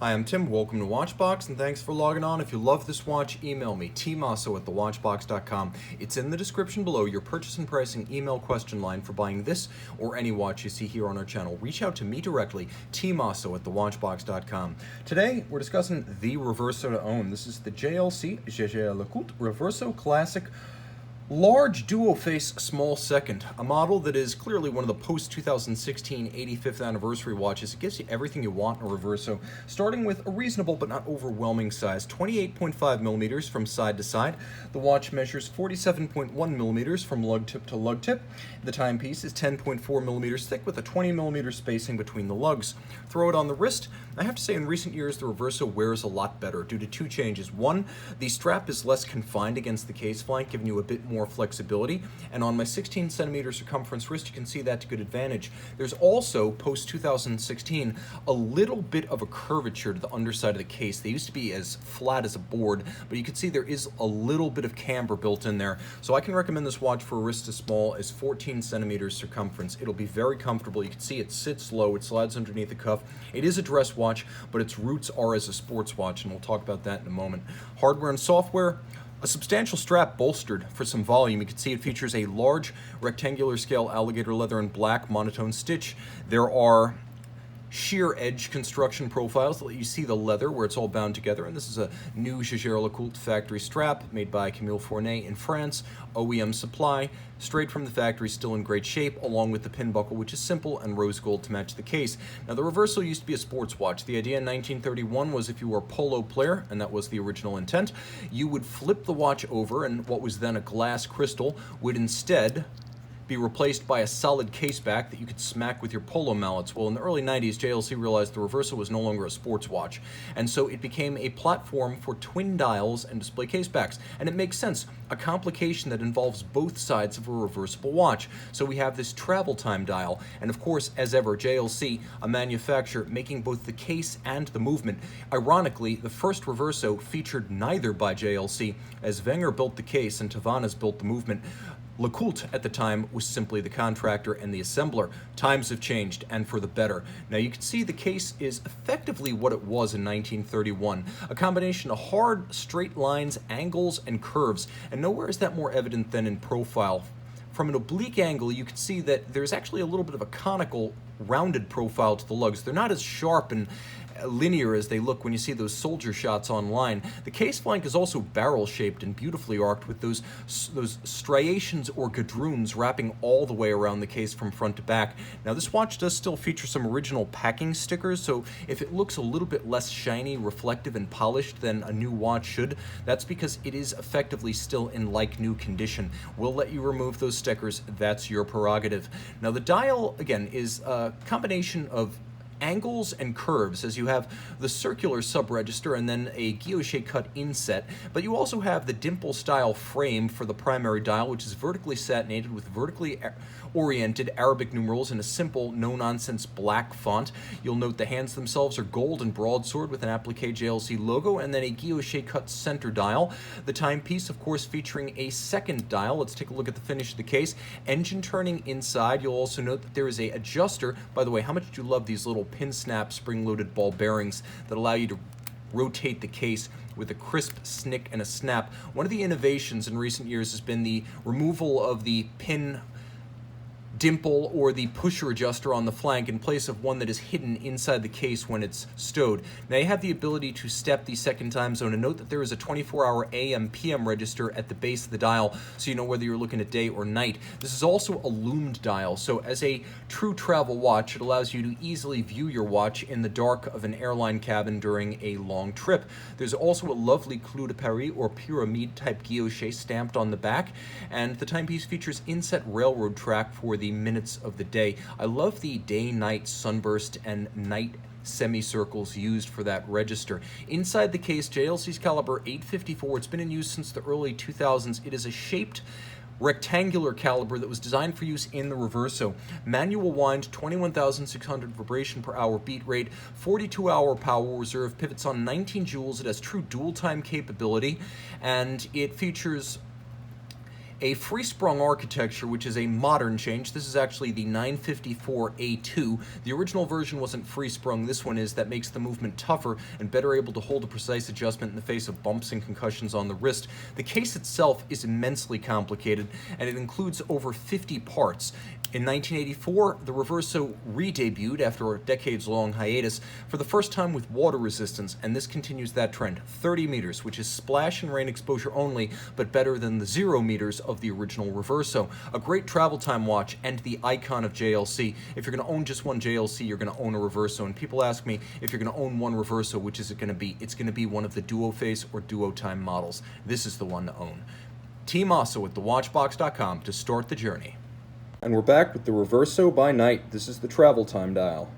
Hi, I'm Tim. Welcome to Watchbox, and thanks for logging on. If you love this watch, email me, tmosso@thewatchbox.com. It's in the description below, your purchase and pricing email question line for buying this or any watch you see here on our channel. Reach out to me directly, tmosso@thewatchbox.com. Today, we're discussing the Reverso to own. This is the JLC, Jaeger-LeCoultre Reverso Classic Large Duoface Small Second, a model that is clearly one of the post-2016 85th anniversary watches. It gives you everything you want in a Reverso, starting with a reasonable but not overwhelming size, 28.5 millimeters from side to side. The watch measures 47.1 millimeters from lug tip to lug tip. The timepiece is 10.4 millimeters thick with a 20 millimeter spacing between the lugs. Throw it on the wrist. I have to say, in recent years, the Reverso wears a lot better due to two changes. One, the strap is less confined against the case flank, giving you a bit more flexibility, and on my 16 centimeter circumference wrist you can see that to good advantage. There's also, post 2016, a little bit of a curvature to the underside of the case. They used to be as flat as a board, but you can see there is a little bit of camber built in there. So I can recommend this watch for a wrist as small as 14 centimeters circumference. It'll be very comfortable. You can see it sits low, it slides underneath the cuff. It is a dress watch, but its roots are as a sports watch, and we'll talk about that in a moment. Hardware and software. A substantial strap bolstered for some volume. You can see it features a large rectangular scale alligator leather and black monotone stitch. There are sheer edge construction profiles that let you see the leather where it's all bound together, and this is a new Jaeger-LeCoultre factory strap made by Camille Fournet in France, OEM supply, straight from the factory, still in great shape, along with the pin buckle, which is simple and rose gold to match the case. Now, the Reverso used to be a sports watch. The idea in 1931 was if you were a polo player, and that was the original intent, you would flip the watch over, and what was then a glass crystal would instead be replaced by a solid case back that you could smack with your polo mallets. Well, in the early 90s, JLC realized the Reverso was no longer a sports watch, and so it became a platform for twin dials and display case backs. And it makes sense, a complication that involves both sides of a reversible watch. So we have this travel time dial, and of course, as ever, JLC, a manufacturer making both the case and the movement. Ironically, the first Reverso featured neither by JLC, as Wenger built the case and Tavares built the movement. LeCoultre at the time was simply the contractor and the assembler. Times have changed, and for the better. Now you can see the case is effectively what it was in 1931, a combination of hard, straight lines, angles, and curves, and nowhere is that more evident than in profile. From an oblique angle, you can see that there's actually a little bit of a conical, rounded profile to the lugs. They're not as sharp and linear as they look when you see those soldier shots online. The case flank is also barrel-shaped and beautifully arced with those striations or gadroons wrapping all the way around the case from front to back. Now, this watch does still feature some original packing stickers, so if it looks a little bit less shiny, reflective, and polished than a new watch should, that's because it is effectively still in like-new condition. We'll let you remove those stickers. That's your prerogative. Now, the dial, again, is a combination of angles and curves, as you have the circular sub-register and then a guilloche cut inset, but you also have the dimple style frame for the primary dial, which is vertically satinated with vertically oriented Arabic numerals in a simple, no-nonsense black font. You'll note the hands themselves are gold and broadsword with an applique JLC logo, and then a guilloche cut center dial. The timepiece, of course, featuring a second dial. Let's take a look at the finish of the case. Engine turning inside. You'll also note that there is a adjuster. By the way, how much do you love these little pin snap spring-loaded ball bearings that allow you to rotate the case with a crisp snick and a snap. One of the innovations in recent years has been the removal of the pin dimple or the pusher adjuster on the flank in place of one that is hidden inside the case when it's stowed. Now you have the ability to step the second time zone, and note that there is a 24-hour AM/PM register at the base of the dial, so you know whether you're looking at day or night. This is also a loomed dial, so as a true travel watch, it allows you to easily view your watch in the dark of an airline cabin during a long trip. There's also a lovely Clou de Paris or pyramide type guilloche stamped on the back, and the timepiece features inset railroad track for the minutes of the day. I love the day-night sunburst and night semicircles used for that register. Inside the case, JLC's caliber 854. It's been in use since the early 2000s. It is a shaped rectangular caliber that was designed for use in the Reverso. Manual wind, 21,600 vibration per hour beat rate, 42-hour power reserve, pivots on 19 joules. It has true dual time capability, and it features a free-sprung architecture, which is a modern change. This is actually the 954A2. The original version wasn't free-sprung. This one is. That makes the movement tougher and better able to hold a precise adjustment in the face of bumps and concussions on the wrist. The case itself is immensely complicated, and it includes over 50 parts. In 1984, the Reverso re-debuted after a decades-long hiatus for the first time with water resistance, and this continues that trend. 30 meters, which is splash and rain exposure only, but better than the 0 meters of the original Reverso. A great travel time watch and the icon of JLC. If you're going to own just one JLC, you're going to own a Reverso. And people ask me, if you're going to own one Reverso, which is it going to be? It's going to be one of the Duoface or Duotime models. This is the one to own. Tim Mosso at thewatchbox.com to start the journey. And we're back with the Reverso by night. This is the travel time dial.